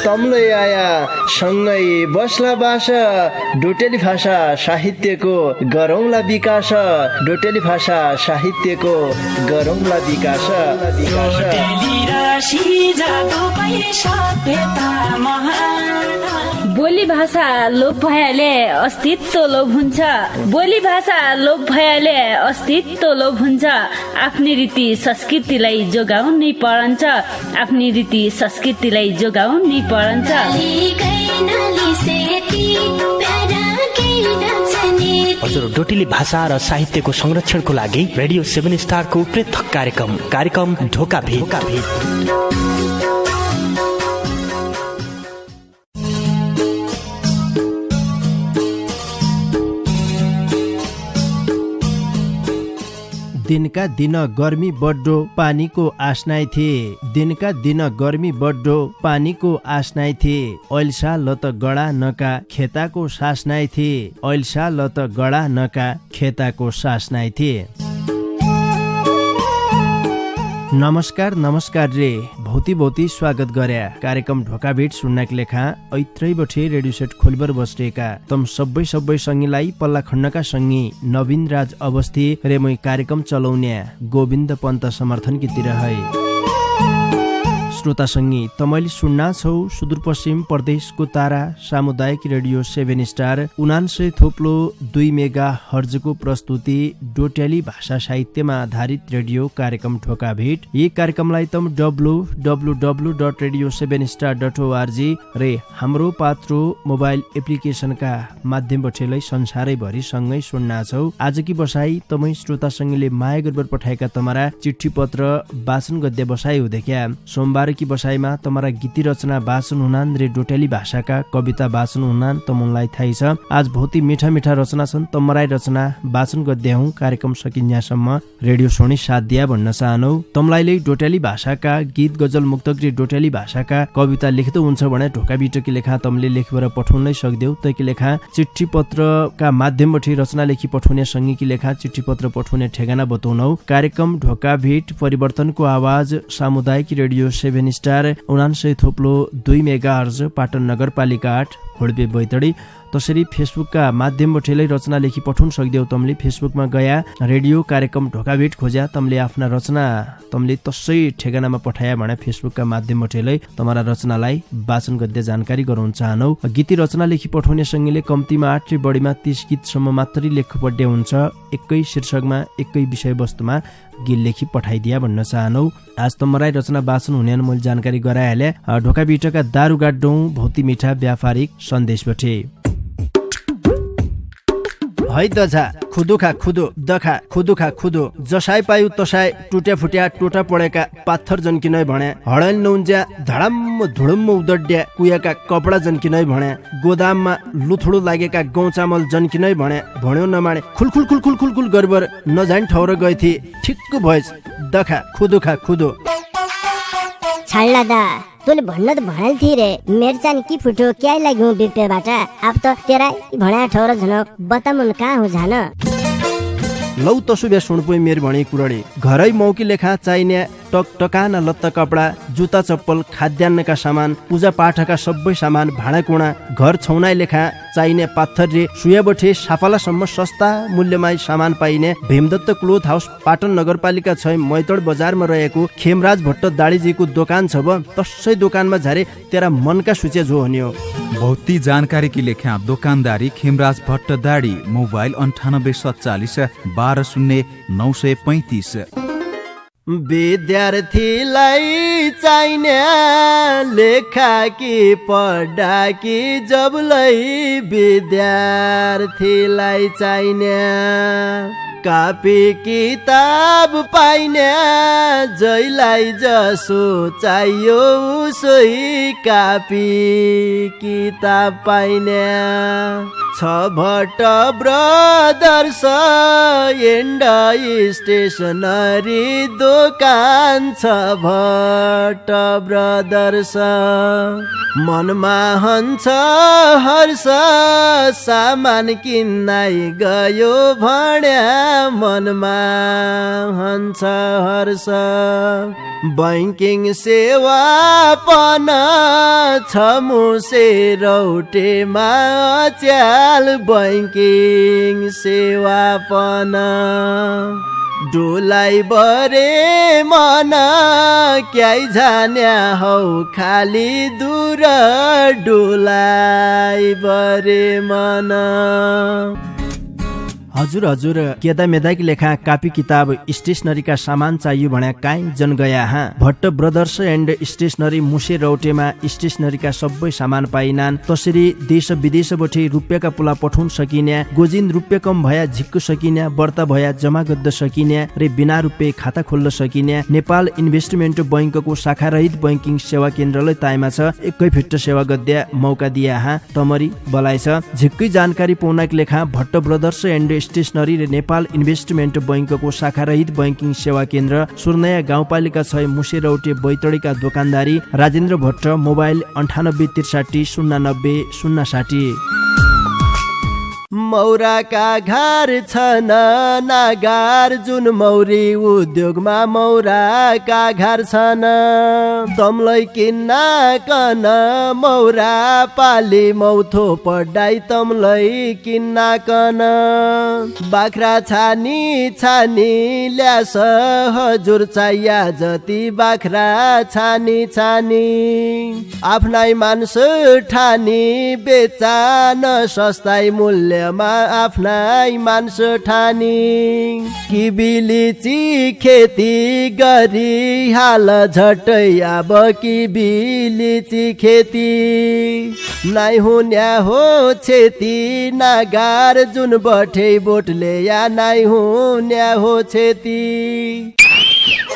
तम्लै आया सँगै बस्ला बास डोटेली भाषा साहित्यको गरौँला विकास डोटेली भाषा साहित्यको गरौँला विकास बोली भाषा लोप भएले अस्तित्व लोप हुन्छ बोली भाषा लोप भएले अस्तित्व लोप हुन्छ आफ्नै रीति संस्कृतिलाई जोगाउनै परन्छ आफ्नै रीति संस्कृतिलाई जोगाउनै परन्छ हजुर डोटेली भाषा र साहित्यको संरक्षणको लागि रेडियो 7 स्टारको पृथक कार्यक्रम ढोका भेट दिनका दिन गर्मी बढ्दो पानीको आस्नाइ थिए दिनका दिन गर्मी बढ्दो पानीको आस्नाइ थिए ऐलसा लत गडा नका खेताको सास्नाइ थिए ऐलसा लत गडा नका खेताको सास्नाइ थिए। नमस्कार रे भौती स्वागत गर्या कार्यक्रम ढोका भेट सुन्नाक लेखा ऐत्रै बठे रेडियो सेट खोलिबर बस्टेका तम सबै संगीलाई पल्ला खण्डका संगी नवीन राज अवस्थी रे मै कार्यक्रम चलाउने गोविन्द पन्त समर्थन तिर है। श्रोता संगी तमैले सुन्ना छौ सुदूरपश्चिम प्रदेशको तारा सामुदायिक रेडियो 7 स्टार 99.2 मेगा हर्जको प्रस्तुति डोटेली भाषा साहित्यमा आधारित रेडियो कार्यक्रम ढोका भेट। यी कार्यक्रमलाई तम www.radio7star.org रे हाम्रो पात्रो मोबाइल एप्लिकेशनका माध्यमबाट संसारैभरि सँगै सुन्ना छौ। आजकी बसाई तमै श्रोता संगीले माया गरेर पठाएका तमरा चिठी पत्र वाचन गद्य बसाई हुँदैक्या सोमबार की बसाइमा तमरा गीती रचना वाचन हुनान रे डोटेली भाषाका कविता वाचन हुनान तमलाई थाहै छ। आज भौती मीठा रचना छन् तमराई रचना वाचन गद्य हौ कार्यक्रम सकिन्यासम्म रेडियो सोनी साथ दिया भन्न चाहनौ। तमलाईले डोटेली भाषाका गीत गजल मुक्तक रे डोटेली भाषाका कविता लेख्दो हुन्छ भने ढोका बिटकी लेखा तमले लेखेर पठाउनै सक्देऊ। तैकी लेखा चिठी पत्रका माध्यमबाट रचना लेखी पठाउने संगीकी लेखा चिठी पत्र पठाउने ठेगाना बताउनौ। कार्यक्रम ढोका भेट परिवर्तनको आवाज सामुदायिक रेडियो 7 स्टार 99.2 मेगाहर्ज पाटन नगरपालिका 8 होडबे बैतडी। तसरी फेसबुकका माध्यमबाट रचना लेखी पठाउन सक्देऊ। तमले फेसबुकमा गया रेडियो कार्यक्रम ढोका भेट खोज्या तमले आफ्ना रचना तमले तसै ठेगानामा पठाया भने फेसबुकका माध्यमबाट तमरा रचनालाई वाचन गद्य जानकारी गराउन चाहनौ। गीती रचना लेखी पठाउने संगीले कम्तीमा 8 रे बढीमा 30 गीतसम्म मात्रै लेख्नुपर्ने हुन्छ। एकै शीर्षकमा एकै विषयवस्तुमा गीत लेखी पठाइदिया भन्न चाहनौ। आज तमराई रचना वाचन हुने मैले जानकारी गराइहाले। ढोका बिटका दारु गाड्डौ भौती मिठा व्यापारिक सन्देशबाट है दझा खुदुखा खुदो दखा खुदुखा खुदो जसाई पायु तसाई टुट्या फुट्या टोटा पडेका पाथर जन्किनै भने हडल नौन्ज्या धडम्म धुडुम्म उदड्या कुयाका कपडा जन्किनै भने गोदाममा लुथुडो लागेका गहुँ चामल जन्किनै भने भन्यो नमाने खुलखुल खुलखुल खुलखुल गरबर नजान ठौर गएथी ठिक्क भएछ दखा खुदुखा खुदो छाड्ला दा तोले भन्न त भनाल थिए रे मेरो चाहिँ के फुट्यो क्या लाग्यो बिपेबाट अब त तेरा भणा ठौर झन बतामुन कहाँ हो झान लौ तसुबे सुनपुई मेर भणी कुरडी घरै मौकी लेखा चाहिने टकटकाना लत्ता कपडा जुत्ता चप्पल खाद्यान्नका सामान पूजा पाठका सबै सामान भाँडाकुँडा घर छौनाइ लेखा चाहिने पाथर रे सुयाबठे साफालासम्म सस्ता मूल्यमा सामान पाइने भीमदत्त क्लोथ हाउस पाटन नगरपालिका 6 मैतड बजारमा रहेको खेमराज भट्ट दाडीजीको दोकान छ ब तसै दोकानमा झारे तेरा मनका सूचे जो हन्यो भौती जानकारी की लेखा दोकानदारी खेमराज भट्ट दाडी मोबाइल 9847 120935। विद्यार्थीलाई चाहिने लेखा कि पढा कि जबलाई विद्यार्थीलाई चाहिने कापी किताब पाइने जैलाई जसो चाहियो सोही कापी किताब पाइने छ भट्ट ब्रदर्स एन्ड स्टेसनरी दोकान छ भट्ट ब्रदर्स मनमा हन्छ हर्ष सामान किन्नै गयो भन्या मनमा हन्छ हर्ष बैंकिङ सेवा पन छ मुसे रौटेमा च्याल बैंकिङ सेवा पन डोलाई बरे मन क्याइ जान्या हौ खाली दूर डोलाई बरे मन। हजुर केदा मेदाकी लेखा कापी किताब स्टेसनरीका सामान चाहियो भन्या काहीँ जन गया हाँ। भट्ट ब्रदर्स एन्ड स्टेसनरी मुसे रौटेमा स्टेसनरीका सबै सामान पाइनान्। तसरी देश विदेशबाट रुपियाँका पुला पठाउन सकिन्या, गोजिन रुपियाँ कम भया झिक्क सकिन्या, बर्ता भया जमा गद्द सकिन्या र बिना रुपियाँ खाता खोल्न सकिन्या नेपाल इन्भेस्टमेन्ट बैंकको शाखारहित बैंकिङ सेवा केन्द्रलाई ताइमा छ एकै फिट सेवा गद्या मौका दिया हाँ। तमरी बलाइ छ झिक्कै जानकारी पाउनाको लेखा भट्ट ब्रदर्स एन्ड स्टेसनरी र नेपाल इन्भेस्टमेन्ट बैंकको शाखारहित बैंकिङ सेवा केन्द्र सुर्नया गाउँपालिका 6 मुसे रौटे बैतडीका दोकानदारी राजेन्द्र भट्ट मोबाइल 9863 090 060। मौराका घर छन् नागार जुन मौरी उद्योगमा मौराका घर छन् तमलाई किन्न कन मौरा पाली मौथो पढाइ तमलाई किन्न कन बाख्रा छानी छानी ल्यास हजुर चाहिया जति बाख्रा छानी छानी आफ्नै मान्छे ठानी बेचा न सस्ताई मूल्य आफ्नै मान्छे ठानी किबिलिची खेती गरी हाल झट्टै अब किबिलिची खेती नाइ हुन्या हो छेती नागार जुन बठे बोटले या नाइ हुन्या हो छेती।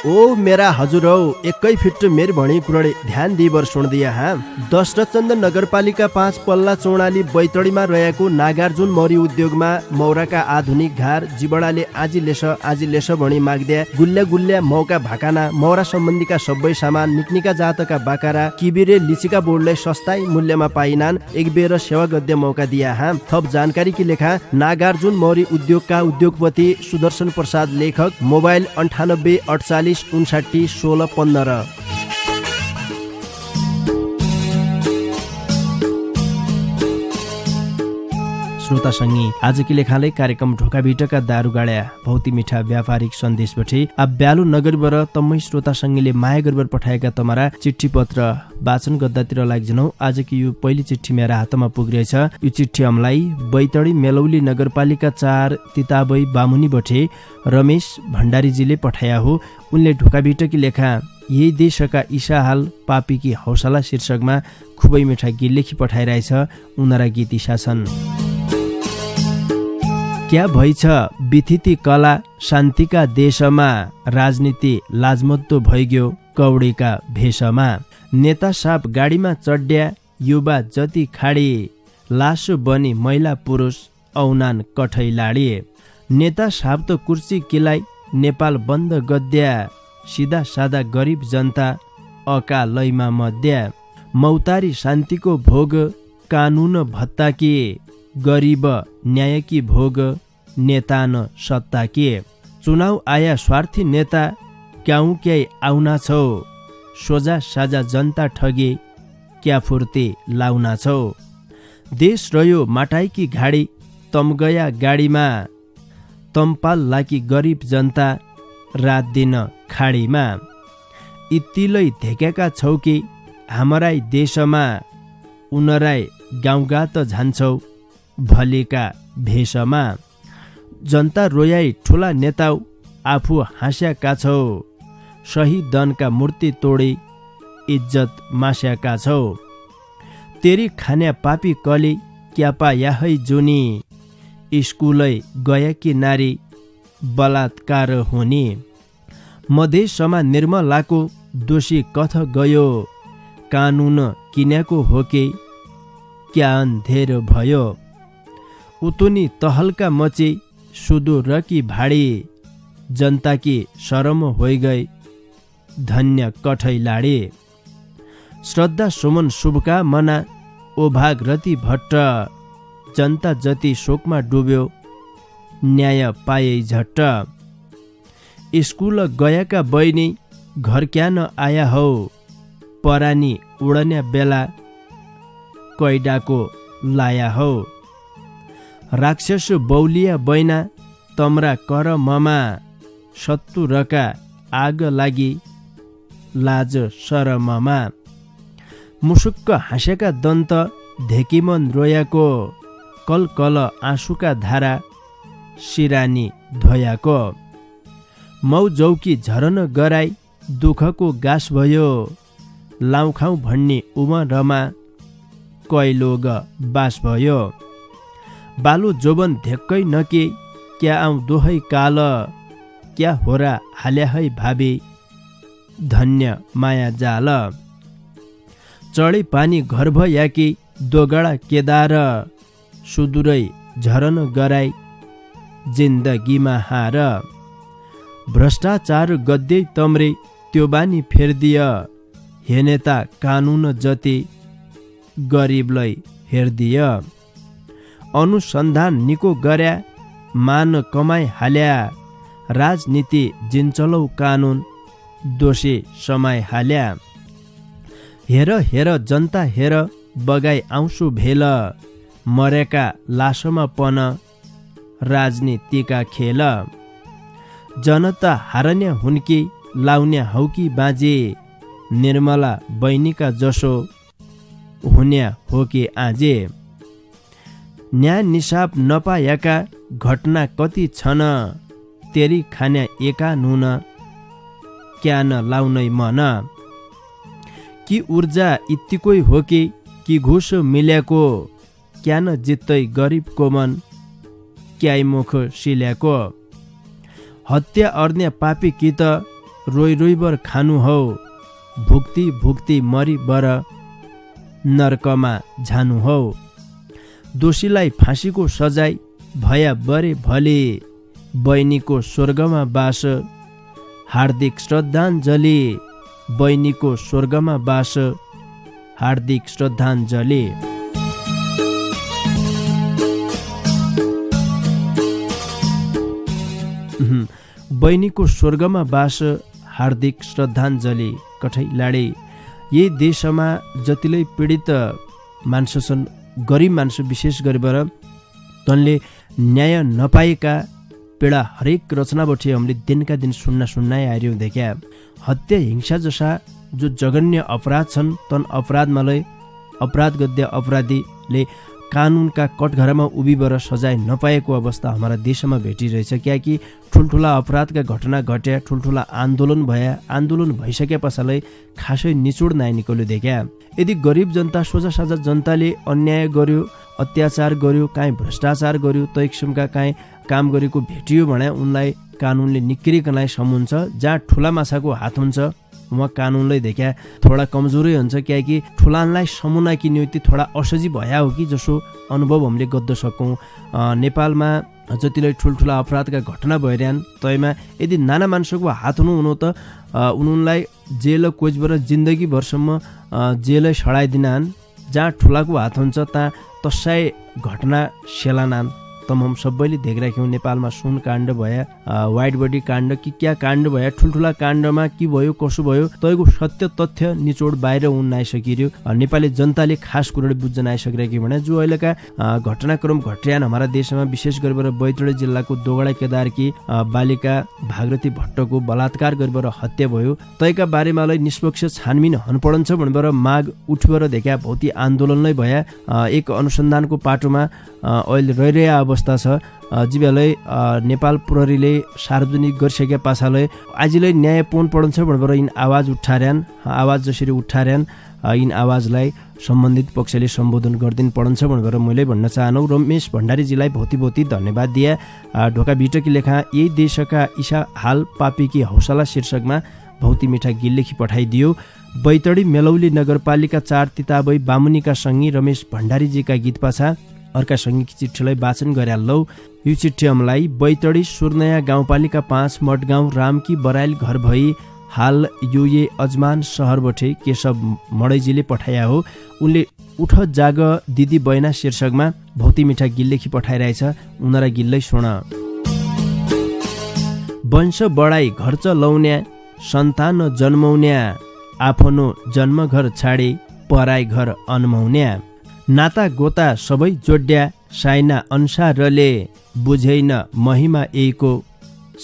ओ मेरा हजुर हौ एकै फिट मेरी भणी कुराले ध्यान दिइबर सुन्दिया हाँ। दशरथचन्द नगरपालिका 5 पल्ला चौडाली बैतडीमा रहेको नागार्जुन मौरी उद्योगमा मौराका आधुनिक घर जिबडाले आजी लेस भणी माग्द्या गुल्ल्या गुल्ल्या मौका भाकाना मौरा सम्बन्धीका सबै सामान निक्निका जातका बाकारा किबिरे लिचिका बोर्डलाई सस्ताई मूल्यमा पाइनान् एक बेर सेवा गद्य मौका दिया हाँ। थप जानकारी की लेखा नागार्जुन मौरी उद्योगका उद्योगपति सुदर्शन प्रसाद लेखक मोबाइल 98 48 59 16 15। श्रोता संगी आजकी लेखाले कार्यक्रम ढोका भिटका दारू गाड्या भौती मिठा व्यापारिक सन्देश बठे अब ब्यालु नगरबर तम्मै श्रोता संगीले माया गरबर पठाएका तमरा चिठी पत्र वाचन गद्दातिर लाग्जनौ। आजकी यो पहिली चिठी मेरा हातमा पुगिरहेछ। यो चिठी हमलाई बैतडी मेलौली नगरपालिका 4 तिताबै बामुनी बठे रमेश भण्डारीजीले पठाया हो। उनले ढोका भिटकी लेखा यही देशका ईशा हाल पापीकी हौसला शीर्षकमा खुबै मिठा गीत लेखी पठाइरहेछ। उनरा गीत ईशा छन्। क्या भइछ बिथिति कला शान्तिका देशमा राजनीति लाजमत्तो भइग्यो कौडीका भेषमा नेता साप गाडीमा चढ्या युवा जति खाडी लासो बनी महिला पुरुष औनान कठै लाडी नेता साप त कुर्सी किलाई नेपाल बन्द गद्या सिधा सादा गरिब जनता अकालैमा मध्या मौतारी शान्तिको भोग कानुन भत्ता के गरिब न्यायकी भोग नेता न सत्ता के चुनाव आया स्वार्थी नेता क्याउ क्याइ आउना छौ सोझा साझा जनता ठगे क्या फुर्ती लाउना छौ देश रह्यो माटाइकी घाडी तम गया गाडीमा तम्पाल लाकी गरिब जनता रात दिन खाडीमा इत्तिलै धेक्याका छौ कि हाम्रै देशमा उनराई गाउँगात झान्छौ भलेका भेषमा जनता रोयाई ठुला नेताउ आफू हाँस्याका छौ शहीदनका मूर्ति तोडी इज्जत मास्याका छौ तेरी खान्या पापी कली क्यापा याहै जुनी स्कुलै गएकी नारी बलात्कार हुने मधेसमा निर्मलाको दोषी कथ गयो कानुन किन्याको होके क्या अन्धेर भयो उतुनी तहल्का मचे सुदूर की भाडी जनता की शरम होइ गई धन्य कठै लाडे श्रद्धा सुमन शुभका मना ओ भाग रति भट्ट जनता जति शोकमा डुब्यो न्याय पाए झट्ट। स्कुल गएका बहिनी घर क्या न आया हौ, परानी उडन्या बेला कैडाको लाया हौ। राक्षस बौलिया बैना तम्रा कर ममा, सत्तुरका आग लागि लाज शरममा। मुसुक्क हाँसेका दन्त धेकिमन रोयाको, कल कल आँसुका धारा सिरानी धोयाको। मौ जौकी झरन गराई दुःखको गास भयो, लाउखाउ भन्ने उमरमा कैलोग बास भयो। बालु जोबन धेक्कै नके क्या आउँ दोहै काल, क्या होरा हाल्या है भाबी धन्य माया जाल। चढे पानी गर्भ याकी दोगडा केदार, सुदूरै झरन गराई जिन्दगीमा हार। भ्रष्टाचार गद्दै तम्रे त्यो बानी फेर्दिय, हेनेता कानुन जति गरिबलाई हेर्दिय। अनुसन्धान निको गर्या मान कमाई हाल्या, राजनीति जिन्चलौ कानुन दोषी समाई हाल्या। हेर हेर जनता हेर बगाई आउँसु भेल, मरेका लासमा पन राजनीतिका खेल। जनता हारन्या हुन्की लाउन्या हौकी बाजे, निर्मला बैनीका जसो हुन्या हो कि आजे। न्याय निसाब नपाएका घटना कति छन्, तेरी खान्या एका नुन क्या न लाउनै मन। कि ऊर्जा यत्तिकै हो कि घुस मिल्याको, क्या न जित्तै गरिबको मन क्याइ मुख सिल्याको। हत्या अर्न्या पापी कि त रोइ रोइबर खानु हौ, भुक्ती भुक्ती मरी बर नर्कमा झानु हौ। दोषीलाई फाँसीको सजाय भया बरे भले, बैनीको स्वर्गमा बास हार्दिक श्रद्धाञ्जली। बैनीको स्वर्गमा बास हार्दिक श्रद्धाञ्जली। बैनीको स्वर्गमा बास हार्दिक श्रद्धाञ्जली। कठै लाडे यही देशमा जतिलाई पीडित मान्छे छन्, गरिब मान्छे विशेष गरेर तनले न्याय नपाएका पीडा हरेक रचनाबाट हामीले दिनका दिन सुन्ना आइरह्यौँ देखा। हत्या हिंसा जसा जो जघन्य अपराध छन्, तन अपराधमालाई अपराध गद्य अपराधीले कानुनका कटघरामा उभिएर सजाय नपाएको अवस्था हाम्रा देशमा भेटिरहेछ। कियाकि ठुल्ठुला अपराधका घटना घट्या, ठुल्ठुला आन्दोलन भया, आन्दोलन भइसके पछाडि खासै निचोड नाइ निकल्यो देखा। यदि गरिब जनता सोझा साझा जनताले अन्याय गर्यो, अत्याचार गर्यो, काहीँ भ्रष्टाचार गर्यो, तै किसिमका काहीँ काम गरेको भेटियो भने उनलाई कानुनले निक्रिकनलाई समुन्छ। जहाँ ठुला माछाको हात हुन्छ वहाँ कानुनलाई देखा थोडा कमजोरै हुन्छ, कियाकि ठुलानलाई समुना कि नियुक्ति थोडा असजी भया हो कि जसो अनुभव हामीले गद्द सकौँ। नेपालमा जतिलाई ठुल्ठुला अपराधका घटना भइरहन् तयमा यदि नाना मान्छेको हात हुनु त उनीलाई जेल कोचबाट जिन्दगीभरसम्म जेलै सडाइदिनान्। जहाँ ठुलाको हात हुन्छ ता तसाई घटना सेलानान्। तमाम सबैले देखिराख्यौँ नेपालमा सुन काण्ड भया, वाइट बडी काण्ड कि क्या काण्ड भया, ठुल्ठुला काण्डमा के भयो कसो भयो तैको सत्य तथ्य निचोड बाहिर हुन नआइसकियो। नेपाली जनताले खास कुरोले बुझ्न आइसकिरहेको भने जो अहिलेका घटनाक्रम घटिरहन् हाम्रा देशमा, विशेष गरेर बैतडी जिल्लाको दोगडा केदारकी बालिका भागरथी भट्टको बलात्कार गरेर हत्या भयो, तैका बारेमा निष्पक्ष छानबिन हुनुपर्छ भनेर माग उठेर देखा भौती आन्दोलनलाई भया। एक अनुसन्धानको पाटोमा अहिले रहिरहेको अवस्था छ। जीवालै नेपाल प्रहरीले सार्वजनिक गरिसके पछाडि आजलाई न्याय पाउनु पर्छ भनेर यिन आवाज उठार्यान्। आवाज जसरी उठार्यान् यिन आवाजलाई सम्बन्धित पक्षले सम्बोधन गरिदिनु पर्छ भनेर मैले भन्न चाहन्छु। रमेश भण्डारीजीलाई भौती धन्यवाद दिए। ढोका भिटकी लेखा यही देशका ईशा हाल पापी की हौसला शीर्षकमा भौती मिठा गीत लेखी पठाइदियो। बैतडी मेलौली नगरपालिका 4 तिताबै बामुनीका सङ्गी रमेश भण्डारीजीका गीत पाछा अर्का सङ्गीत चिठीलाई वाचन गरे लौ। यो चिठी हमलाई बैतडी सुर्नया गाउँपालिका 5 मठगाउँ रामकी बराइल घर भई हाल यो अजमान सहरबाट केशव मडैजीले पठाया हो। उनले उठ जाग दिदी बैना शीर्षकमा भौती मिठा गीत लेखी पठाइरहेछ। उनीहरूलाई गीतलाई सुन। वंश बढाई घर चलाउन्या सन्तान जन्माउन्या आफ्नो जन्मघर छाडी पराई घर अन्माउन्या नाता गोता सबै जोड्या साइना अनुसारले बुझेन महिमा यहीको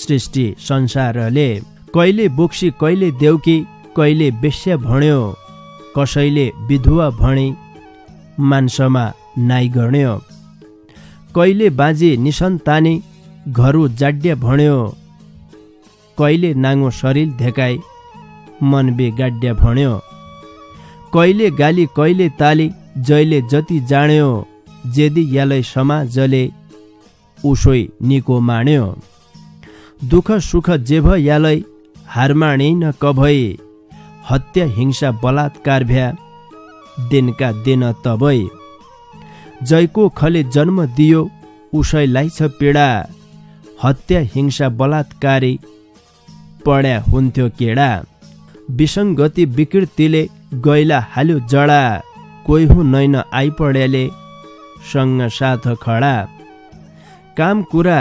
सृष्टि संसारले कहिले बोक्सी कहिले देउकी कहिले बेश्या भन्यो कसैले विधुवा भणी मान्छमा नाइ गण्यो कहिले बाजे निसन्तानी घरु जाड्या भन्यो कहिले नाङ्गो शरीर धेकाई मन बेगाड्या भन्यो कहिले गाली कहिले ताली जैले जति जाण्यो जेदी यालै समाजले उसोइ निको माण्यो दुःख सुख जेभ यालै हारमाणी न कभै हत्या हिंसा बलात्कार भ्या दिनका दिन तबै जैको खले जन्म दियो उसैलाई छ पीडा हत्या हिंसा बलात्कारी पढ्या हुन्थ्यो केडा विसङ्गति विकृतिले गैला हाल्यो जडा कोही हुँदैन आइपड्याले सँग साथ खडा काम कुरा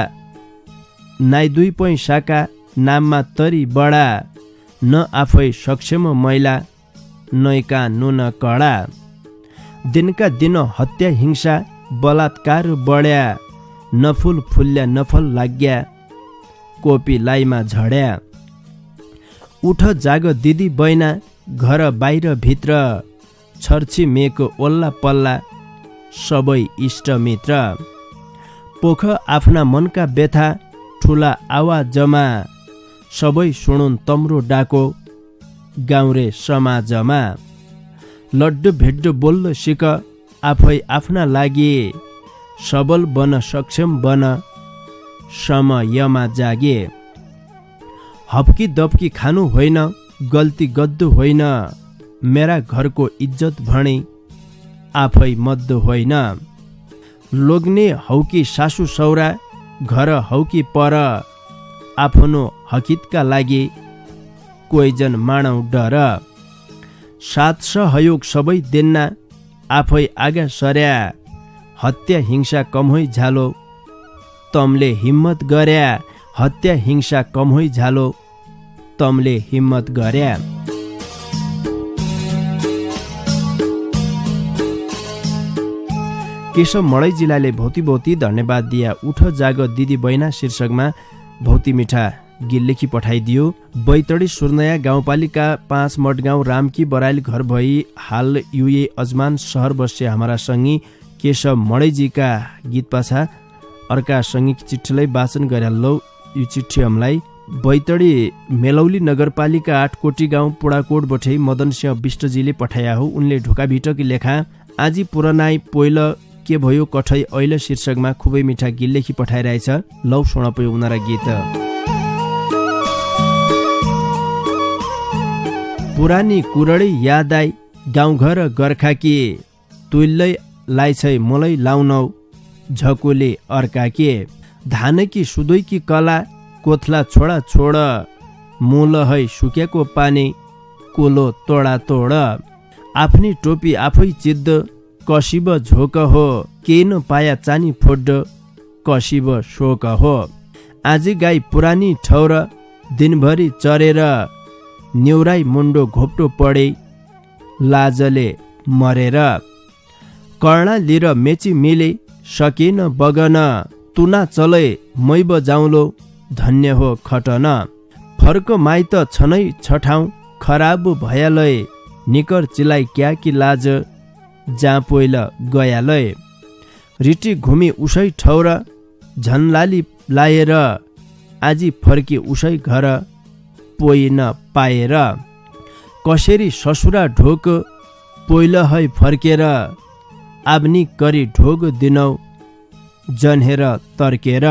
नाइ दुई पैसाका नाममा तरी बडा न आफै सक्षम महिला नैका नुन कडा दिनका दिन हत्या हिंसा बलात्कार बढ्या नफुल फुल्या नफल लाग्या कोपी लाइमा झड्या उठ जाग दिदी बैना घर बाहिर भित्र छर्छी मेको ओल्ला पल्ला सबै इष्टमित्र पोख आफ्ना मनका व्यथा ठुला आवाजमा सबै सुनुन् तम्रो डाको गाउँरे समाजमा लड्डु भेड्डु बोल्दो सिक आफै आफ्ना लागि सबल बन सक्षम बन समयमा जागे हप्की दप्की खानु होइन गल्ती गद्दु होइन मेरा घरको इज्जत भणी आफै मद्दु होइन लोग्ने हौकी सासु सौरा घर हौकी पर आफ्नो हकितका लागि कोहीजन मानौ डर साथ सहयोग सबै देन्ना आफै आगा सर्या हत्या हिंसा कम होइ झालो तमले हिम्मत गर्या हत्या हिंसा कम होइ झालो तमले हिम्मत गर्या केशव मडैजिलाले भौती धन्यवाद दिया उठ जाग दिदी बैना शीर्षकमा भौती मिठा गीत लेखी पठाइदियो बैतडी सुर्नया गाउँपालिका 5 मडगाउँ रामकी बराइल घर भई हाल युए अजमान शहर बसे हाम्रा संगी केशव मडैजीका गीत पाछा अर्का संगीक चिठीलाई वाचन गराल्लौ यो चिठी हमलाई बैतडी मेलौली नगरपालिका 8 कोटी गाउँ पुडाकोट बठे मदन सिंह विष्टजीले पठाया हो उनले ढोका भिटकी लेखा आजी पुरनाई पोइल के भयो कठै ऐल शीर्षकमा खुबै मिठा गीत लेखी पठाइरहेछ लौ सुन पयो उनारा गीत पुरानी कुरडी याद आई गाउँघर गर्खा के तुल्लै लाइछै मोलै लाउनौ झकोले अर्का के धान की सुदोई की कला कोथला छोडा छोड मूल है सुकेको पानी कोलो तोडा तोड आफ्नी टोपी आफै चिद्द कसिब झोक हो के न पाया चानी फोड कसिब शोक हो आज गाई पुरानी ठौर दिनभरि चरेर न्युराई मुन्डो घोप्टो पडे लाजले मरेर कर्णा लिर मेची मिले सकेन बगन तुना चलै मैब जाउँलो धन्य हो खटन फर्क माइत छनै छठाउँ खराब भयालय निकर चिलाइ क्या कि लाज जा पोइल गयालय रिटी घुमी उसै ठौर झन्लाली लाएर आजी फर्की उसै घर पोइ न पाएर कसरी ससुरा ढोक पोइल है फर्केर आब्नी करी ढोग दिनौ जन्हेर तर्केर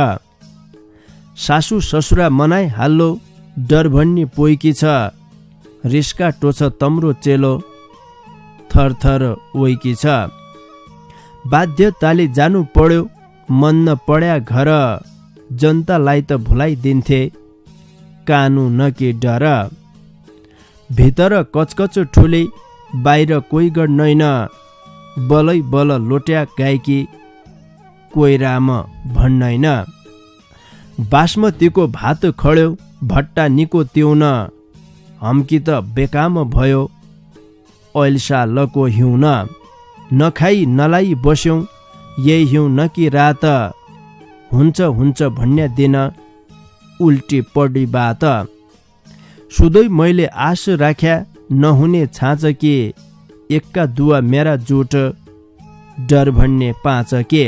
सासु ससुरा मनाइ हाल्लो डर भन्ने पोइकी छ रिस्का टोछ तम्रो चेलो थरथर ओइकी छ बाध्यताले जानु पर्यो मन न पड्या घर जनतालाई त भुलाइदिन्थे कानु न के डर भितर कचकच ठुले बाहिर कोही गर्दैन बलै बल लोट्या गायकी कोही राम भन्दैन बासमतीको भात खड्यो भट्टा निको त्योन हम्की त बेकाम भयो ऐलसा लको हिउँ नखाई नलाई बस्यौँ यही हिउँ न कि रात हुन्छ हुन्छ भन्ने दिन उल्टी पडी बात सुधै मैले आश राख्या नहुने छाँच के एक्का दुवा मेरा जोट डर भन्ने पाँच के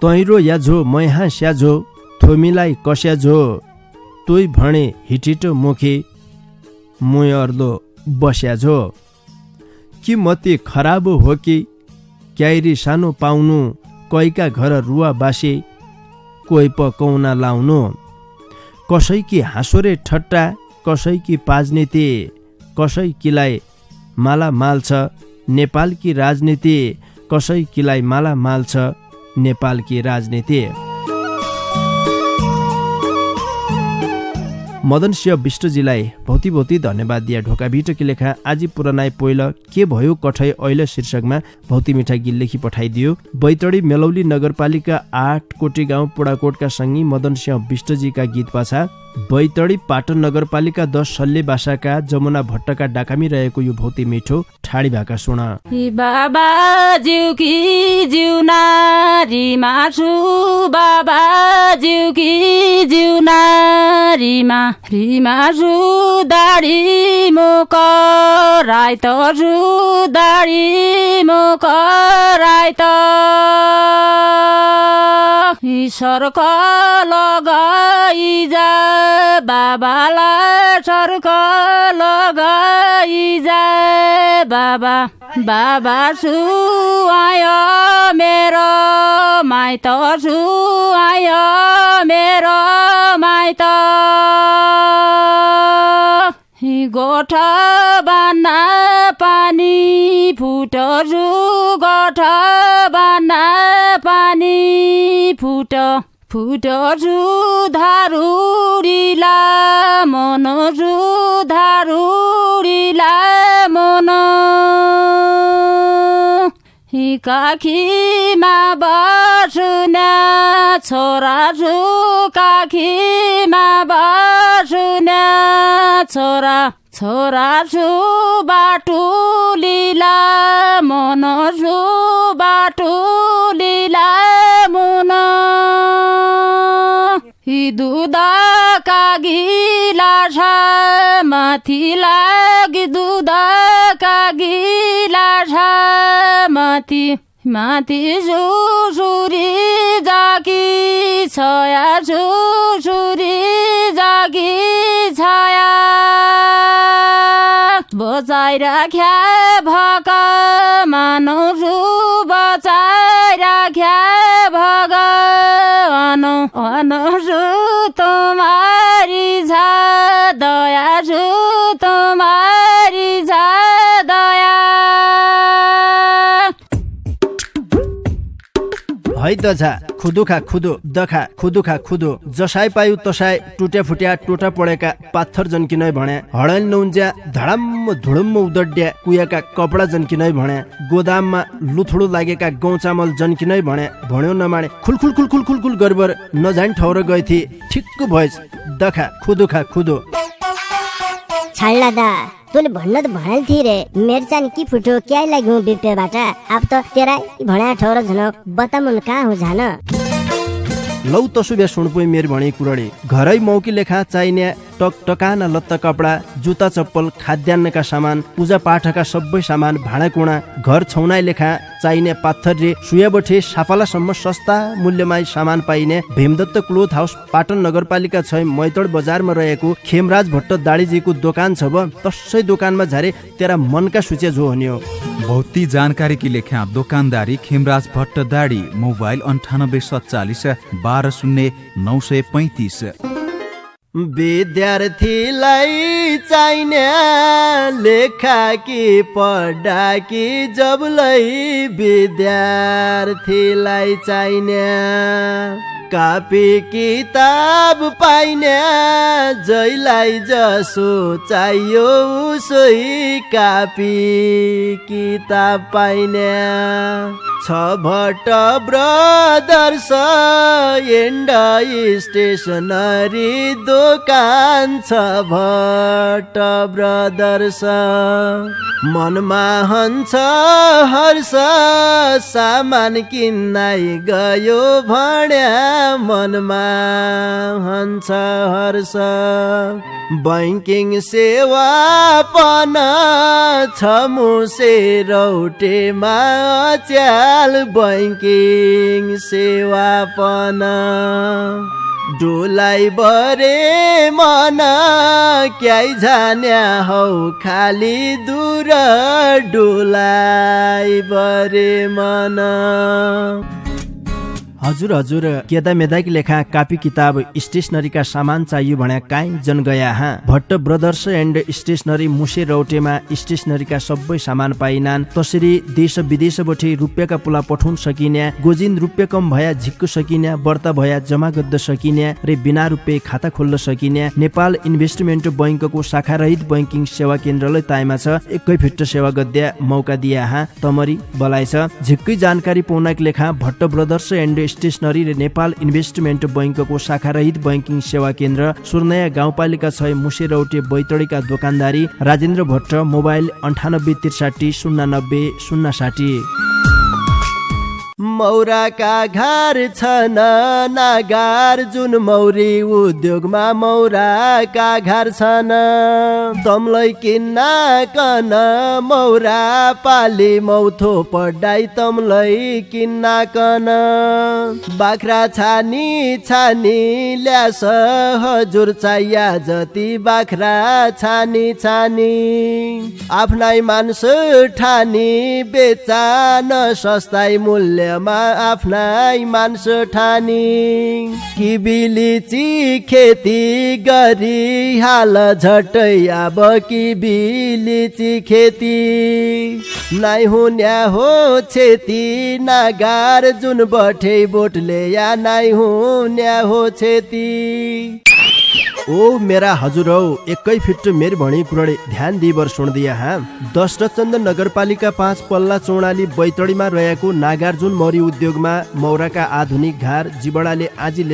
तैरो या झो मैहा स्याझो थोमीलाई कस्या झो तोइ भने हिटिटो मुखे मुय अर्लो बस्या झो कि मते खराब हो कि क्याइरी सानो पाउनु कैका घर रुवा बासे कोही पकौना लाउनु कसैकी हाँसोरे ठट्टा कसैकी पाजनीति कसैकीलाई माला माल छ नेपालकी राजनीति कसैकीलाई माला माल छ नेपालकी राजनीति। मदन सिंह विष्टजीलाई भौती भौती धन्यवाद दिया ढोका भिटकी लेखा आजी पुरानाई पोइल के भयो कठै ऐल शीर्षकमा भौती मिठा गीत लेखी पठाइदियो। बैतडी मेलौली नगरपालिका 8 कोटी गाउँ पुडाकोटका सङ्गी मदन सिंह विष्टजीका गीत पाछा बैतडी पाटन नगरपालिका 10 सल्ले बासाका जमुना भट्टका डाकामी रहेको यो भौती मिठो ठाडी भाका सुन। बाबा जिउ कि जिउ नारी मासु बाबा जिउ कि जिउ नारीमा रिमासु दाडी मोक राइत सु दाडी मोक राइत सर्क लगाइ जा बाबाला सर्क लगाइ जा बाबा बाबा सु आयो मेरो माइत सु आयो मेरो माइत गोठ बान्ना पानी फुट सु गोठ बान्ना पानी फुट फुट सु धारुडीला मन सु धारुडीला मन काखीमा बस्ने छोरा छु काखीमा बस्ने छोरा छोरा छु बाटुलीला मन छु बाटुलीला मन दुध कागिला छ माथि लागि दुध कागिला छ माथि माथि सुसुरी जागी छया सुसुरी जागी छया बचाइ राख्या भगवान सु बचाइ राख्या भगवान अनसु तुम्हारी छ दया सु तुम्हारी छ दया। है त झा खुदुखा खुदो दखा खुदुखा खुदो जसाई पायु तसाई टुट्या फुट्या टोटा पडेका पाथर जन्किनै भन्या हडल नौन्ज्या धडम्म धुडुम्म उदड्या कुयाका कपडा जन्किनै भन्या गोदाममा लुथुडो लागेका गहुँ चामल जन्किनै भन्या भन्यो नमाने खुलखुल खुलखुल खुलखुल गरबर नजाइन ठाउँ गए थिए ठिक्क भएछ दखा खुदुखा खुदो। छाड्ला दा तोले भन्न त भनाल थिए रे मेरचान की फुटो क्या लाग्यो बिपेबाट अब त तेरा भण्या ठौर झन बतामुन कहाँ हो झान। लौ तसुबे सुणपुई मेर भणी कुरडी घरै मौकी लेखा चाहिने टक टकाना लत्ता कपडा जुत्ता चप्पल खाद्यान्नका सामान पूजा पाठका सबै सामान भाँडाकुँडा घर छौनाइ लेखा चाहिने पाथर सुयाबठे साफालासम्म सस्ता मूल्यमा सामान पाइने भीमदत्त क्लोथ हाउस पाटन नगरपालिका 6 मैतड बजारमा रहेको खेमराज भट्ट दाडीजीको दोकान छ ब तसै दोकानमा झारे तेरा मनका सूचे जो हन्यो। भौती जानकारी की लेखा दुकानदारी खेमराज भट्ट दाडी मोबाइल 9847 12 0935। विद्यार्थीलाई चाहिने लेखा कि पढा कि जबलाई विद्यार्थीलाई चाहिने कापी किताब पाइने जैलाई जसो चाहियो उसै कापी किताब पाइने छ भट्ट ब्रदर्स एन्ड स्टेसनरी दोकान छ भट्ट ब्रदर्स मनमा हन्छ हर्ष सामान किन्नै गयो भन्या मनमा हन्छ हर्ष बैंकिङ सेवा पन छ मुसे रौटेमा च्याल बैंकिङ सेवा पन डोलाई बरे मन क्याइ जान्या हौ खाली दूर डोलाई बरे मन। हजुर केदा मेदाकी लेखा कापी किताब स्टेसनरीका सामान चाहियो भन्या काहीँ जन गया हाँ। भट्ट ब्रदर्स एन्ड स्टेसनरी मुसे रौटेमा स्टेसनरीका सबै सामान पाइनान्। तसरी देश विदेशबाट रुपियाँका पुला पठाउन सकिन्या, गोजिन रुपियाँ कम भया झिक्क सकिन्या, बर्ता भया जमा गद्द सकिन्या रे बिना रुपियाँ खाता खोल्न सकिन्या नेपाल इन्भेस्टमेन्ट बैंकको शाखा रहित बैंकिङ सेवा केन्द्रले ताइमा छ। एकै फिट सेवा गद्या मौका दिया हाँ तमरी बलाइछ। झिक्कै जानकारी पाउनका लेखा भट्ट ब्रदर्स एन्ड स्टेसनरी र नेपाल इन्भेस्टमेन्ट बैंकको शाखा रहित बैंकिङ सेवा केन्द्र सुर्नया गाउँपालिका 6 मुसे रौटे बैतडीका दोकानदारी राजेन्द्र भट्ट मोबाइल 9863 090 060। मौराका घर छन् नागार जुन मौरी उद्योगमा मौराका घर छन् तमलाई किन्न कन मौरा पाली मौथो पढाइ तमलाई किन्न कन बाख्रा छानी छानी ल्यास हजुर चाहिया जति बाख्रा छानी छानी आफ्नै मान्छ ठानी बेचा न सस्ताई मूल्य आफ्नै मान्छ ठानी किबिलिची खेती गरी हाल झट्टै अब किबिलिची खेती नाइ हुन्या हो छेती नागार जुन बठे बोटले या नाइ हुन्या हो छेती। ओ मेरा हजुर हौ एकै फिट मेरी भणी कुराले ध्यान दिइबर सुन्दिया हाँ। दशरथचन्द नगरपालिका 5 पल्ला चौडाली बैतडीमा रहेको नागार्जुन मौरी उद्योगमा मौराका आधुनिक घर जिबडाले आजी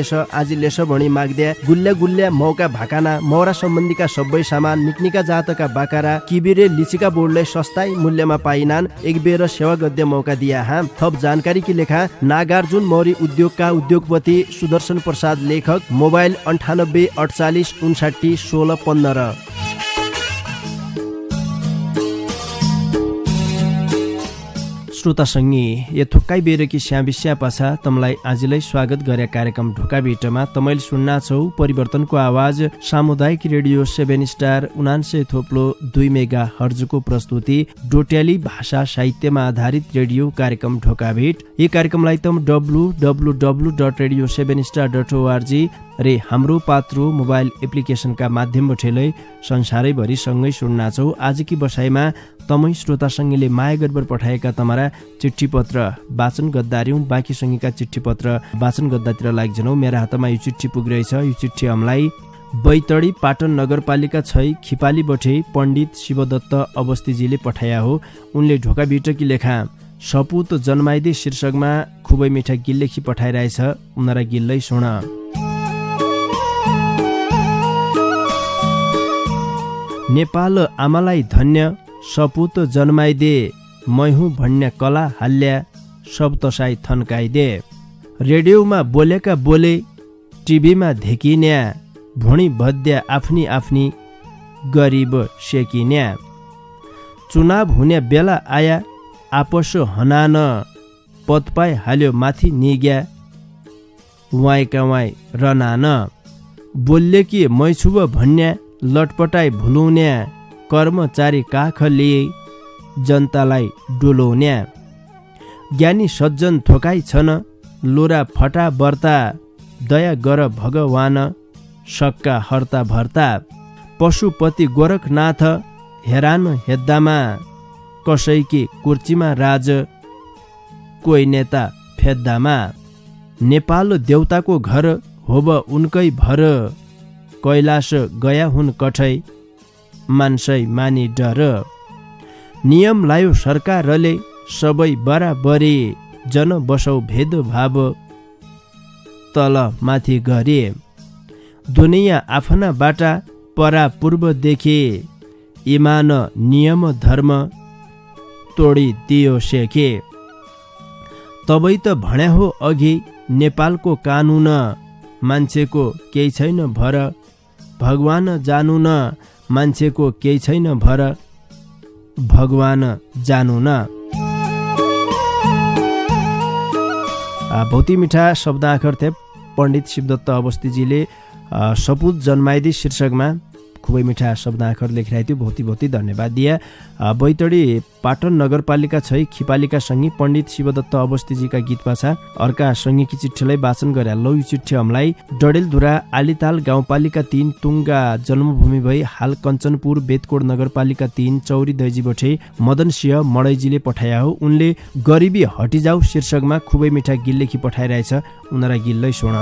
लेस भणी माग्द्या गुल्ल्या गुल्ल्या मौका भाकाना मौरा सम्बन्धीका सबै सामान निक्निका जातका बाकारा किबिरे लिचिका बोर्डलाई सस्ताई मूल्यमा पाइनान्। एक बेर सेवा गद्य मौका दिया हाँ। थप जानकारी की लेखा नागार्जुन मौरी उद्योगका उद्योगपति सुदर्शन प्रसाद लेखक मोबाइल 98 48 59 16 15। श्रोता सङ्गी यथोक्काइ बेरकी स्याबिस्या पाछा तमलाई आजलाई स्वागत गरे कार्यक्रम ढोका भेटमा तमैले सुन्ना छौ परिवर्तनको आवाज सामुदायिक रेडियो 7 स्टार 99.2 मेगा हर्जको प्रस्तुति डोट्याली भाषा साहित्यमा आधारित रेडियो कार्यक्रम ढोका भेट। यी कार्यक्रमलाई तम www.radio7star.org रे हाम्रो पात्रो मोबाइल एप्लिकेसनका माध्यमबाट संसारैभरि सँगै सुन्ना छौ। आजकी बसाइमा तमै श्रोता सङ्गीले माया गर्बर पठाएका तमारा चिठी पत्र वाचन गद्दार्यौं। बाँकी सङ्गीका चिठी पत्र वाचन गद्दातिर लाग्छनौ। मेरा हातमा यो चिठी पुगिरहेछ। यो चिठी हामीलाई बैतडी पाटन नगरपालिका 6 खिपाली बठे पण्डित शिवदत्त अवस्थीजीले पठाया हो। उनले ढोका बिटकी लेखा सपुत जन्माइदे शीर्षकमा खुबै मिठा गीत लेखी पठाइरहेछ। उनीहरा गीतलाई सुन। नेपाल आमालाई धन्य सपुत जन्माइदे मैहुँ भन्ने कला हाल्या सब तसाई थन्काइदे रेडियोमा बोलेका बोले टिभीमा धेकिन्या भुँडी भद्या आफ्नी आफ्नी गरिब सेकिन्या चुनाव हुने बेला आया आपस हनान पद पाइ हाल्यो माथि निग्या वाइका वाइ रनान बोल्ले कि मैछुब भन्या लटपटाई भुलौन्या कर्मचारी काख लिए जनतालाई डोलाउन्या ज्ञानी सज्जन थोकाइ छन् लोरा फटा बर्ता दया गर भगवान सक्का हर्ता भर्ता पशुपति गोरखनाथ हेरान हेद्दामा कसैकी कुर्चीमा राज कोही नेता फेद्दामा नेपाल देउताको घर होब उनकै भर कैलाश गया हुन कठै मान्छै मानि डर नियम लायो सरकारले सबै बराबरी जन बसौ भेदभाव तल माथि गरे दुनियाँ आफ्ना बाटा परा पूर्व देखे इमान नियम धर्म तोडिदियो सेके तबै त भन्या हो अघि नेपालको कानुन मान्छेको केही छैन भर भगवान जानु न मान्छेको केही छैन भर भगवान जानु न। भौती मिठा शब्द आखर थे पण्डित शिवदत्त अवस्थीजीले सपुत जन्माइदी शीर्षकमा खुबै मिठा शब्द आखर लेखिरहेको थियो। भौती भौती धन्यवाद दिया। बैतडी पाटन नगरपालिका छै खिपालिका सङ्गी पण्डित शिवदत्त अवस्थीजीका गीत पाछा अर्का सङ्गीकी चिठ्ठीलाई वाचन गरे लौ चिठ्ठी हमलाई डडेलधुरा आलिताल गाउँपालिका 3 तुङ्गा जन्मभूमि भई हाल कञ्चनपुर बेतकोट नगरपालिका 3 चौरी दैजीबठे मदन सिंह मडैजीले पठाया हो। उनले गरिबी हटिजाऊ शीर्षकमा खुबै मिठा गीत लेखी पठाइरहेछ। उनीहरा गीतलाई सुन।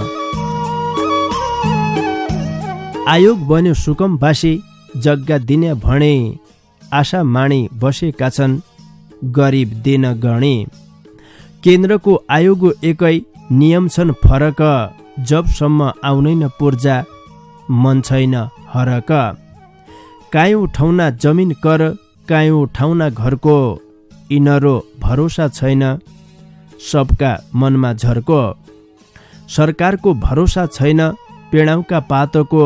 आयोग बन्यो सुकमवासी जग्गा दिने भने आशा माणी बसेका छन् गरिब दिन गणे केन्द्रको आयोग एकै नियम छन् फरक जबसम्म आउनैन पूर्जा मन छैन हरक कायौँ ठाउँना जमिन कर कायौँ ठाउँना घरको यिनरो भरोसा छैन सबका मनमा झर्को सरकारको भरोसा छैन पेडाउका पातको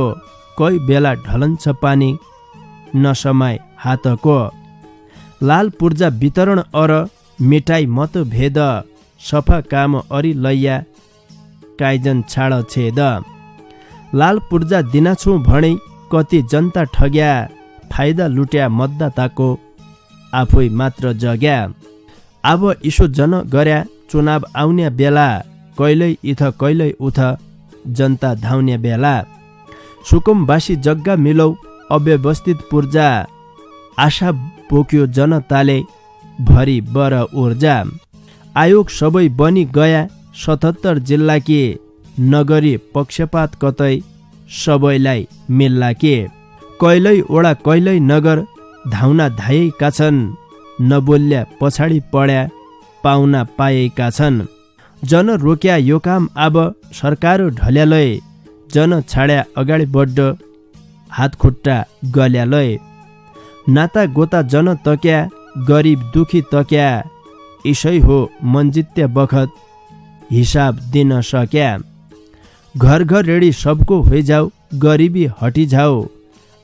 कोही बेला ढलन्छ पानी नसमाय हातको लाल पूर्जा वितरण अर मिठाई मतभेद सफा काम अरि लैया काइजन छाड छेद लाल पूर्जा दिनाछु भने कति जनता ठग्या फाइदा लुट्या मतदाताको आफै मात्र जग्या अब इसो जन गर्या चुनाव आउने बेला कहिल्यै इथ कहिल्यै उथ जनता धाउने बेला सुकुमवासी जग्गा मिलौ अव्यवस्थित पूर्जा आशा बोक्यो जनताले भरि बर ऊर्जा आयोग सबै बनि गया 77 जिल्ला के नगरी पक्षपात कतै सबैलाई मिल्ला के कहिल्यै ओडा कहिल्यै नगर धाउना धाएका छन् नबोल्या पछाडि पड्या पाउना पाएका छन् जन रोक्या यो काम अब सरकार ढल्यालय जन छाड्या अगाडि बढ्ड हात खुट्टा गल्यालय नाता गोता जन तक्या गरिब दुखी तक्या इसै हो मनजित्य बखत हिसाब दिन सक्या घर घर रेडी सबको होइजाऊ गरिबी हटी जाऊ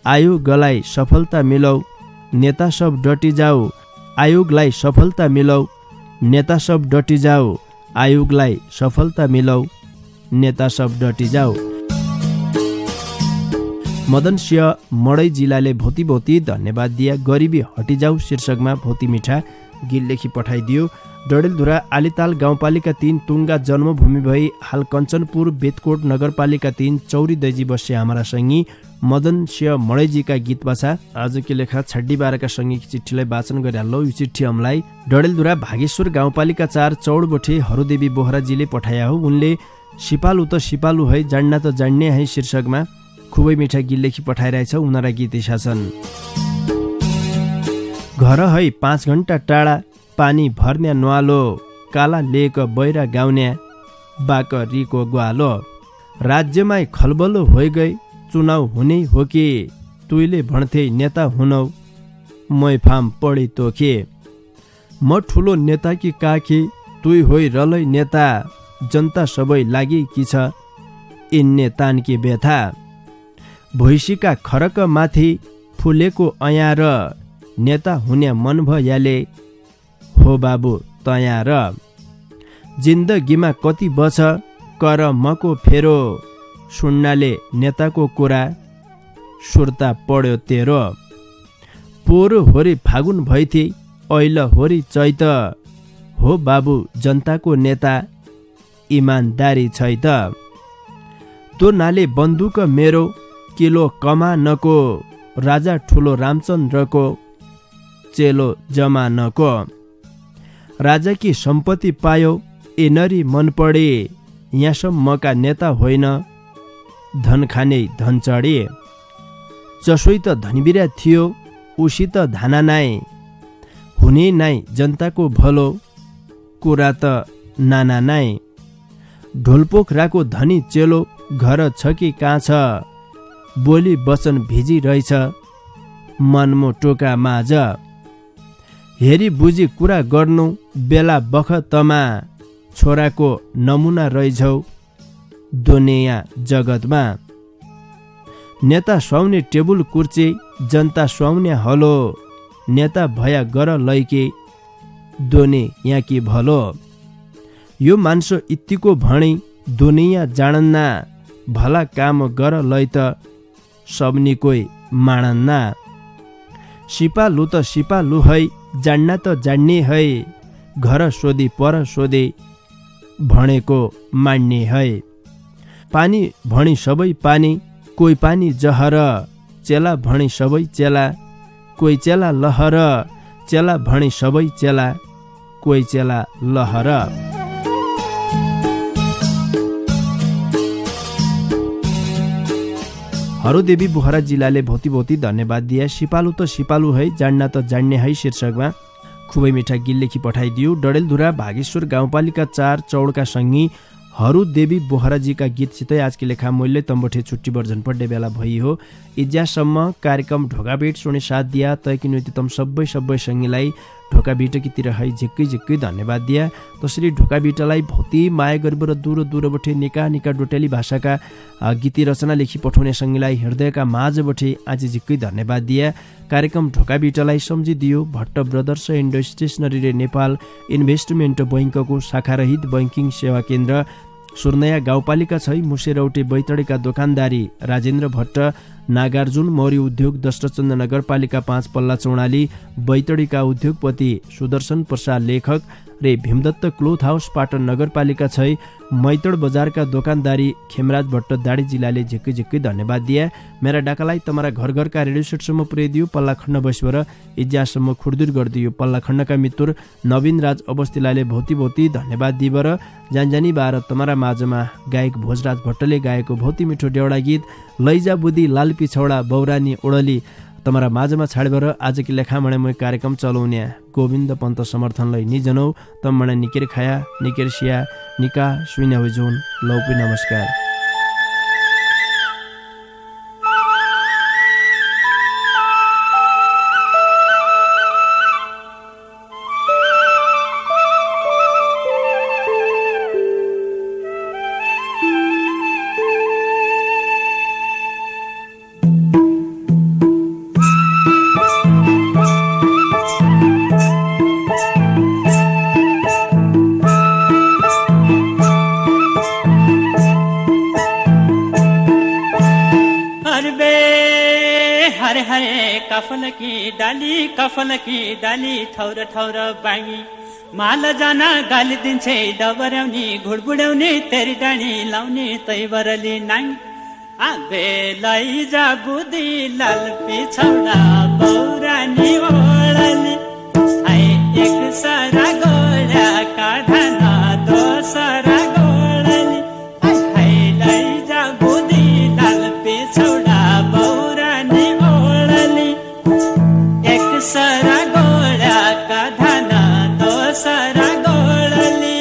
आयोगलाई सफलता मिलौ नेता सब डटी जाऊ आयोगलाई सफलता मिलौ नेता सब डटी जाऊ आयोगलाई सफलता मिलौ नेता सब डटी जाऊ। मदन सिंह मडै जिल्लाले भौती भौती धन्यवाद दिया। गरिबी हटिजाऊ शीर्षकमा भौती मिठा गीत लेखी पठाइदियो। डडेलधुरा आलिताल गाउँपालिका 3 तुङ्गा जन्मभूमि भई हाल कञ्चनपुर बेतकोट नगरपालिका 3 चौरी दैजी बसे हाम्रा सङ्गी मदन सिंह मडैजीका गीत पाछा आज के लेखा छड्डी बारका सङ्गीकी चिठ्ठीलाई वाचन गरे लौ यो चिठ्ठी हमलाई डडेलधुरा भागेश्वर गाउँपालिका 4 चौडबोठे हरुदेवी बोहराजीले पठाया हो। उनले सिपालु त सिपालु है जान्ना त जान्ने है शीर्षकमा खुबै मिठा गीत लेखी पठाइरहेछ। उनीहरा गीत यसा छन्। घर है 5 घण्टा टाढा पानी भर्ने न्वालो काला लेक बैरा गाउने बाकरीको ग्वालो राज्यमै खलबलो होइ गई चुनाव हुने हो कि तुइले भण्थे नेता हुनौ मै फाम पढी तोखे म ठुलो नेता कि काखी तुई होइ रलै नेता जनता सबै लागि कि छ इन्ने तानकी व्यथा भैँसीका खरक माथि फुलेको अयाँ र नेता हुने मन भयाले हो बाबु तयाँ र जिन्दगीमा कति बछ कर मको फेरो सुन्नाले नेताको कुरा सुर्ता पढ्यो तेरो पोरो होरी फागुन भइथी ऐल होरी चैत हो बाबु जनताको नेता इमानदारी छैत तो नाले बन्दुक मेरो किलो कमानको राजा ठुलो रामचन्द्रको चेलो जमानको राजा की सम्पत्ति पायो एनरी मन पढे यहाँसम्मका नेता होइन धन खाने धन चढे जसोई त धनबिरा थियो उसी त धाना नाइ हुने नाइ जनताको भलो कुरा त नाना नाइ ढोलपोखराको धनी चेलो घर छ कि कहाँ छ, बोली वचन भिजी रहेछ मनमो टोका माझ। हेरी बुझी कुरा गर्नु बेला बखतमा, छोराको नमुना रहिझौ दुनियाँ जगतमा। नेता सुहाउने टेबुल कुर्ची, जनता सुहाउने हलो, नेता भया गर लैके दुनियाँ कि भलो। यो मान्छे यत्तिको भणी दुनियाँ जाणन्ना, भला काम गर लै त सबनी कोही माणन्ना। सिपालु त सिपालु है, जान्ना त जान्ने है, घर सोधी पर सोधे भनेको मान्ने है। पानी भणी सबै पानी, कोही पानी जहर, चेला भणी सबै चेला, कोही चेला लहर, चेला भणी सबै चेला, कोही चेला लहर। हरुदेवी बोहरा जिल्लाले भौती भौती धन्यवाद दिए। सिपालु त सिपालु है, जान्ना त जान्ने है शीर्षकमा खुबै मिठा गीत लेखी पठाइदियो। डडेलधुरा भागेश्वर गाउँपालिका 4 चौडका सङ्गी हरुदेवी बोहराजीका गीतसितै आजकी लेखा मूल्य तम्बोठे छुट्टी वर्जन पढ्ने बेला भई हो। इज्यासम्म कार्यक्रम ढोकाभेट सुने साथ दिया तयकिनु तम सबै सङ्गीलाई ढोकाभिटकीतिर है झिक्कै झिक्कै धन्यवाद दिया। तसरी ढोकाभिटलाई भौती माया गरेर दूर दूरबठे निका निका डोटेली भाषाका गीती रचना लेखी पठाउने सङ्गीलाई हृदयका माझबठे आज झिक्कै धन्यवाद दिया। कार्यक्रम ढोकाभिटलाई सम्झिदियो Bhatt brothers and stationery Nepal investment बैङ्कको शाखारहित बैङ्किङ सेवा केन्द्र सुर्नया गाउँपालिका 6 मुसेरौटे बैतडीका दोकानदारी राजेन्द्र भट्ट, नागार्जुन मौर्य उद्योग दशरथचन्द्र नगरपालिका 5 पल्ला चौडाली बैतडीका उद्योगपति सुदर्शन प्रसाद लेखक रे भीमदत्त क्लोथ हाउस पाटन नगरपालिका 6 मैतड बजारका दोकानदारी खेमराज भट्ट दाडी जिल्लाले झिक्कै झिक्कै धन्यवाद दिए। मेरा डाकालाई तमारा घर घरका रेडियो सेटसम्म पुर्याइदियो। पल्ला खण्ड बसेर इज्यासम्म खुडदुर गरिदियो। पल्ला खण्डका मित्र नवीन राज अवस्थीलाई भौती भौती धन्यवाद दिएर जानजानी बार तमारा माझमा गायक भोजराज भट्टले गाएको भौती मिठो डेउडा गीत लैजा बुदी लाल पिछौडा बौरानी ओडली तमारा माझमा छाडेर आजकी लेखामणे म कार्यक्रम चलाउने गोविन्द पन्त समर्थनलाई निजनौ तमणे निकेर खाया निकेर सिया निका सुइना हो जोन लौपी नमस्कार। कफल की डाली ठौर ठौर बाङ्गी माल जाना गाली दिन्छे डबर्याउने घुडबुड्याउने तेरी डाँडी लाउने तै बरली नाङ बेलै जा बुदी लाल पिछौडा बौरानी ओडली एक सरा गोडा काढाना दोसरा गोडली लै जा बुदी लाल पिछौडा बौरानी ओडली एक सरा गोडा काढाना दोसरा गोडली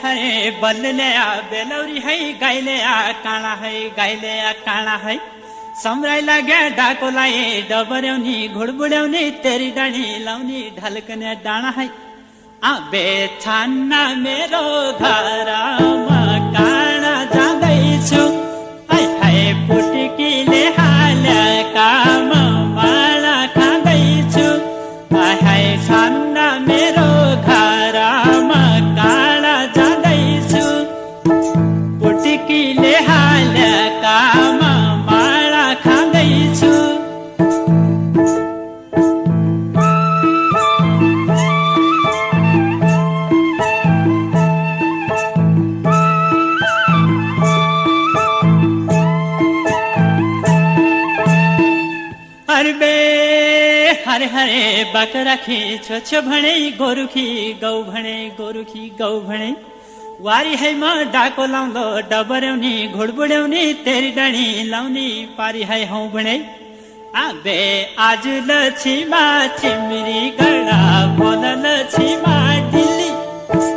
हरे बल्ले आ बेलौरी है गाइले आ काँडा है गाइले आ काँडा है सम्राई लाग्या डाकोलाई डबर्याउने घुडबुड्याउने तेरी डाँडी लाउने ढल्कने डाँडा है बेछान्ना मेरो घरमा काँडा जाँदैछु पुटकीले हाल्या काम माडा खाँदैछु छान्ना मेरो घरमा काँडा जाँदैछु पुटकीले हाल्या काम माडा खाँदैछु हरे हरे बाकराखी छोछो भणे गोरुखी गौ भणे गोरुखी गौ भणे वारी है म डाको लाउँदो डबर्याउने घुडबुड्याउने तेरी डाँडी लाउने पारी है हौ भने आबे आज लछिमा चिमरी गडा बोल लछिमा दिल्ली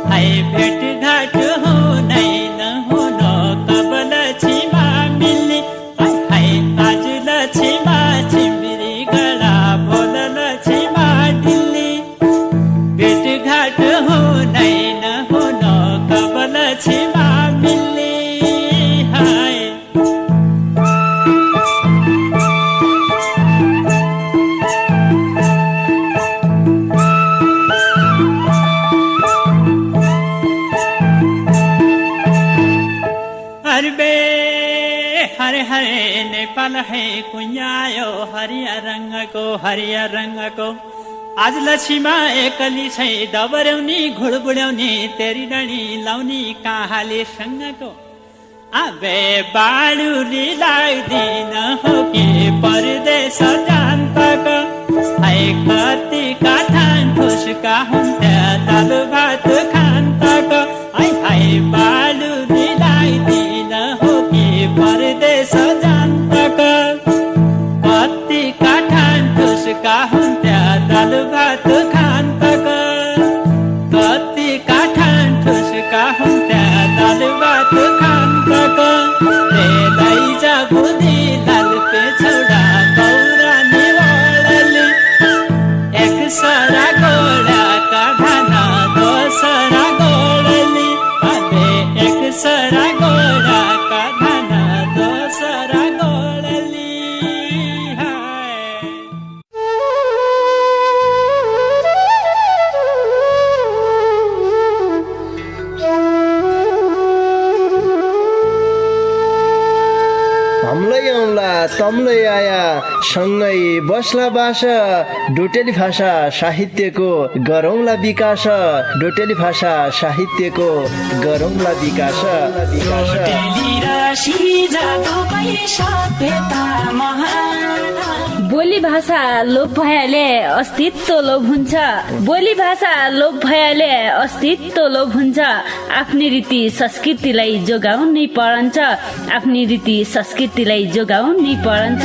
है भेटघाट हुनै नहुन कब लछिमा मिल्ने है आज लछिमा चिमरी गडा बोल लछिमा दिल्ली भेटघाट हुनै नहुन कब लछिमा मिल्ने हाय हरे हरे नेपाल है कुन्यायो हरिया रङ्गको आज लछिमा एकली छै डबर्याउने घुडबुड्याउने तेरी डाँडी लाउने कहाँले सँगको आबे बाडुली लाग्दिन हो कि परदेश जान्तको है कति काठान ठुसका हुन्थ्या दाल भात खान्तको है बाडुली लाग्दिन हो कि परदेश जान्तको कति काठान ठुसका हुन्थ्या दाल भात खान्तको कति काठान ठुसका हुन्थ्या दाल भात खान्तको लैजा बुद्धि लाल पे छौडा गौरानी वाडली एक सरा गोडाका धान दोसरा गोडली अबे एक सरा गोडाका धान दोसरा गोडली हमलै आउँला तम्लै आया सँगै बस्ला बास डोटेली भाषा साहित्यको गरौँला विकास डोटेली भाषा साहित्यको गरौँला विकास बोली भाषा लोप भएले अस्तित्व लोप हुन्छ बोली भाषा लोप भएले अस्तित्व लोप हुन्छ आफ्नै रीति संस्कृतिलाई जोगाउनै परन्छ आफ्नै रीति संस्कृतिलाई जोगाउनै परन्छ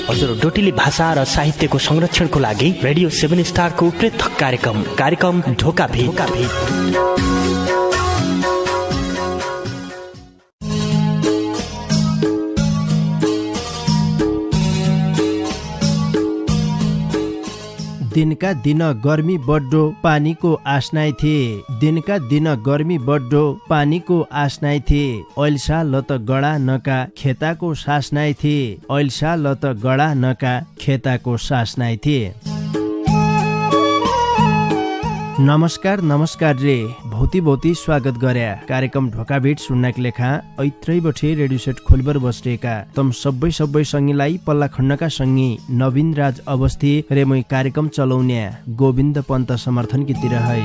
हजुर डोटेली भाषा र साहित्यको संरक्षणको लागि रेडियो 7 स्टारको पृथक कार्यक्रम ढोका भेट दिनका दिन गर्मी बढ्दो पानीको आस्नाइ थिए दिनका दिन गर्मी बढ्दो पानीको आस्नाइ थिए ऐलसा लत गडा नका खेताको सास्नाइ थिए ऐलसा लत गडा नका खेताको सास्नाइ थिए। नमस्कार रे भौती स्वागत गर्या कार्यक्रम ढोका भेट सुन्नाक लेखा ऐत्रै बठे रेडियो सेट खोलबर बस्रेका तम सबै संगीलाई पल्ला खण्डका संगी नवीन राज अवस्थी रे मै कार्यक्रम चलाउने गोविन्द पन्त समर्थन कितिर है।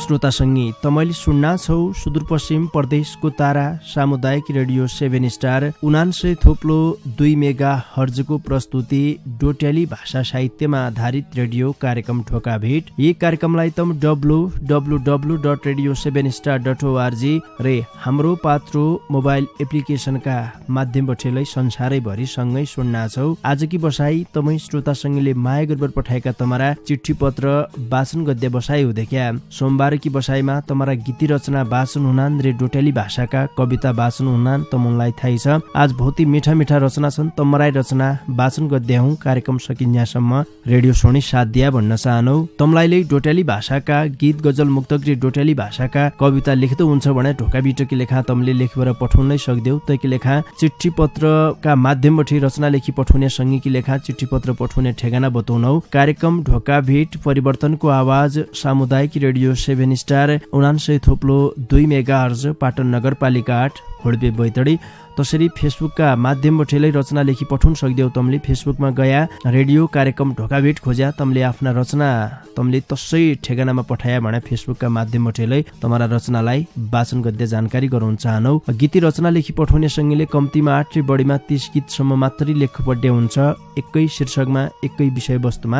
श्रोता संगी तमैले सुन्ना छौ सुदूरपश्चिम प्रदेशको तारा सामुदायिक रेडियो 7 स्टार 99.2 मेगा हर्जको प्रस्तुति डोटेली भाषा साहित्यमा आधारित रेडियो कार्यक्रम ढोका भेट। यी कार्यक्रमलाई तम www.radio7star.org रे हाम्रो पात्रो मोबाइल एप्लिकेशनका माध्यमबाट संसारैभरि सँगै सुन्ना छौ। आजकी बसाई तमै श्रोता संगीले माया गरेर पठाएका तमारा चिठी पत्र वाचन गद्य बसाई हुँदैक्या सोमबार की बसाइमा तमारा गीती रचना वाचन हुनान् रे डोटेली भाषाका कविता वाचन हुनान् तमलाई थाहै छ। आज बहुती मीठा रचना छन् तमराई रचना वाचन गद्य हौ कार्यक्रम सकिन्यासम्म रेडियो सोनी साथ दिया भन्न चाहनौ। तमलाईले डोटेली भाषाका गीत गजल मुक्तक रे डोटेली भाषाका कविता लेख्दो हुन्छ भने ढोका बिटोकी लेखा तमले लेखेर पठाउनै सक्देऊ। तैकी लेखा चिठी पत्रका माध्यमबाट रचना लेखी पठाउने संगीकी लेखा चिठी पत्र पठाउने ठेगाना बताउनौ। कार्यक्रम ढोका भेट परिवर्तनको आवाज सामुदायिक रेडियो 7 स्टार 99.2 मेगाहर्ज पाटन नगरपालिका 8 होडबे बैतडी तसरी फेसबुकका माध्यमबाट रचना लेखी पठाउन सक्दियौ। तमले फेसबुकमा गया रेडियो कार्यक्रम ढोकाभेट खोज्या तमले आफ्ना रचना तमले तसै ठेगानामा पठाया भने फेसबुकका माध्यमबाट तमरा रचनालाई वाचन गद्य जानकारी गराउन चाहनौ। गीती रचना लेखी पठाउने सँगैले कम्तीमा 8 रे बढीमा 30 गीतसम्म मात्रै लेख्नुपर्ने हुन्छ। एकै शीर्षकमा एकै विषयवस्तुमा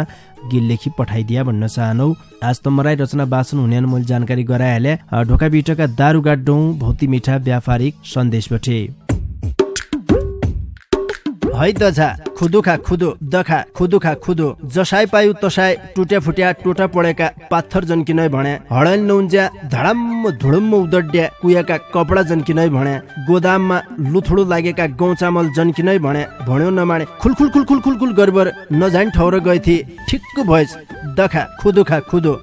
गीत लेखी पठाइदिया भन्न चाहनौ। आज तमराई रचना वाचन हुने मैले जानकारी गराइहाले। ढोकाभिटका दारुगाड डौँ भौती मिठा व्यापारिक सन्देशबाट है दझा खुदुखा खुदो दखा खुदुखा खुदो जसाई पायु तसाई टुट्या फुट्या टोटा पडेका पाथर जन्किनै भने हडल नौन्ज्या धडम्म धुडुम्म उदड्या कुयाका कपडा जन्किनै भने गोदाममा लुथुडो लागेका गहुँ चामल जन्किनै भने भन्यो नमाने खुलखुल खुलखुल खुलखुल गरबर नजान ठौर गएथी ठिक्क भएछ दखा खुदुखा खुदो।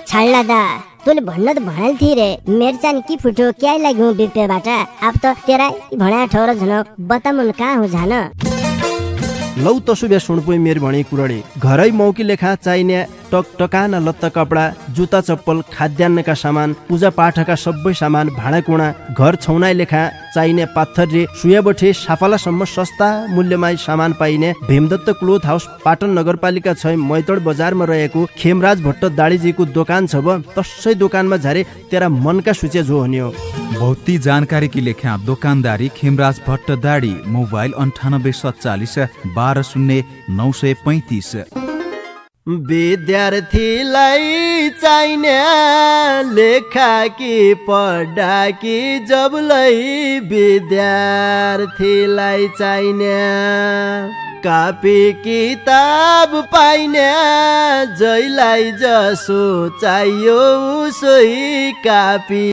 छाड्ला दा तोले भन्न त भनाल थिए रे मेरो चाहिँ के फुट्यो क्या लाग्यो बिपेबाट अब त तेरा भण्या ठौर झन बतामुन कहाँ हो झान। लौ तसुबे सुणपुई मेर भणी कुरडी घरै मौकी लेखा चाहिने टकटकाना लत्ता कपडा जुत्ता चप्पल खाद्यान्नका सामान पूजा पाठका सबै सामान भाँडाकुँडा घर छौनाइ लेखा चाहिने पाथर रे सुयाबठे साफालासम्म सस्ता मूल्यमा सामान पाइने भीमदत्त क्लोथ हाउस पाटन नगरपालिका 6 मैतड बजारमा रहेको खेमराज भट्ट दाडीजीको दोकान छ ब तसै दोकानमा झारे तेरा मनका सूचे जो हन्यो। बहुती जानकारी की लेखा दुकानदारी खेमराज भट्ट दाडी मोबाइल 9847 120935। विद्यार्थीलाई चाहिने लेखा कि पढा कि जबलै विद्यार्थीलाई चाहिने कापी किताब पाइने जैलाई जसो चाहियो सोही कापी